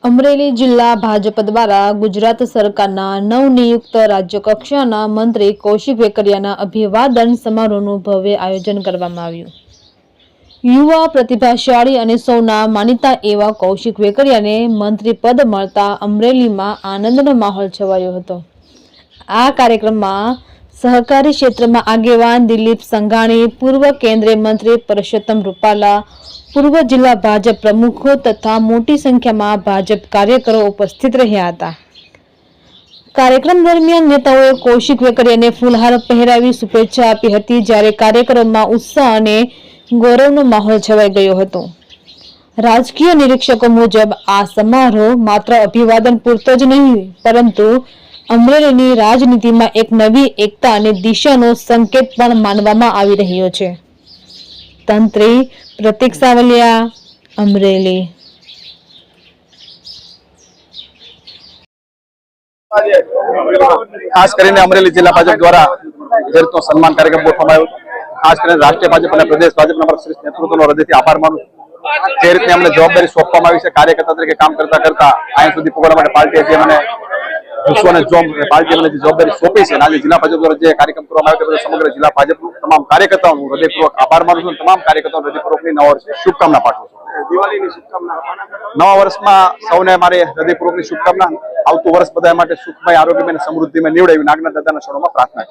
અમરેલી જિલ્લા ભાજપ દ્વારા ગુજરાત સરકારના નવનિયુક્ત રાજ્યકક્ષાના મંત્રી કૌશિક વેકરિયાના અભિવાદન સમારોહનું ભવ્ય આયોજન કરવામાં આવ્યું। યુવા પ્રતિભાશાળી અને સૌના માનીતા એવા કૌશિક વેકરિયાને મંત્રી પદ મળતા અમરેલીમાં આનંદનો માહોલ છવાયો હતો। આ કાર્યક્રમમાં સહકારી ક્ષેત્રમાં આગેવાન દિલીપ સંઘાણી, પૂર્વ કેન્દ્રીય મંત્રી પરસોત્તમ રૂપાલા, પૂર્વ જિલ્લા ભાજપ પ્રમુખો તથા મોટી સંખ્યામાં ભાજપ કાર્યકરો ઉપસ્થિત રહ્યા હતા। કાર્યક્રમ દરમિયાન નેતાઓએ કૌશિક વેકરિયાને ફૂલહાર પહેરાવી શુભેચ્છા આપી હતી, જ્યારે કાર્યક્રમમાં ઉત્સાહ અને ગૌરવનો માહોલ છવાઈ ગયો હતો। રાજકીય નિરીક્ષકો મુજબ આ સમારોહ માત્ર અભિવાદન પૂરતો જ નહીં, પરંતુ અમરેલીની રાજનીતિમાં એક નવી એકતા અને દિશાનો સંકેત પણ માનવામાં આવી રહ્યો છે। તંત્રી પ્રતીક સાવલિયા, અમરેલી। खास કરીને અમરેલી જિલ્લા ભાજપ દ્વારા જે રીતનો સન્માન કાર્યક્રમ ગોઠવવામાં આવ્યો, ખાસ કરીને રાષ્ટ્રીય ભાજપ અને પ્રદેશ ભાજપના શ્રેષ્ઠ નેતૃત્વનો હૃદયથી આભાર માનું છું। જે રીતે અમને જવાબદારી સોંપવામાં આવી છે, કાર્યકર્તા તરીકે કામ કરતા કરતા અહીંયા સુધી પહોંચવા માટે પાર્ટીએ જે મને વિશ્વને પાર્ટીએ મને જે જવાબદારી સોંપી છે, આજે જિલ્લા ભાજપ દ્વારા જે કાર્યક્રમ કરવામાં આવ્યો તે સમગ્ર જિલ્લા ભાજપનું તમામ કાર્યકર્તાઓનું હૃદયપૂર્વક આભાર માનું છું। તમામ કાર્યકર્તાઓને હૃદયપૂર્વકની નવા વર્ષની શુભકામના પાઠવું છું। દિવાળીની શુભકામના। નવા વર્ષમાં સૌને મારી હૃદયપૂર્વકની શુભકામના। આવતું વર્ષ બધા માટે સુખમય, આરોગ્યમય અને સમૃદ્ધિમય નીવડે એવી નાગના દાદાના શરણોમાં પ્રાર્થના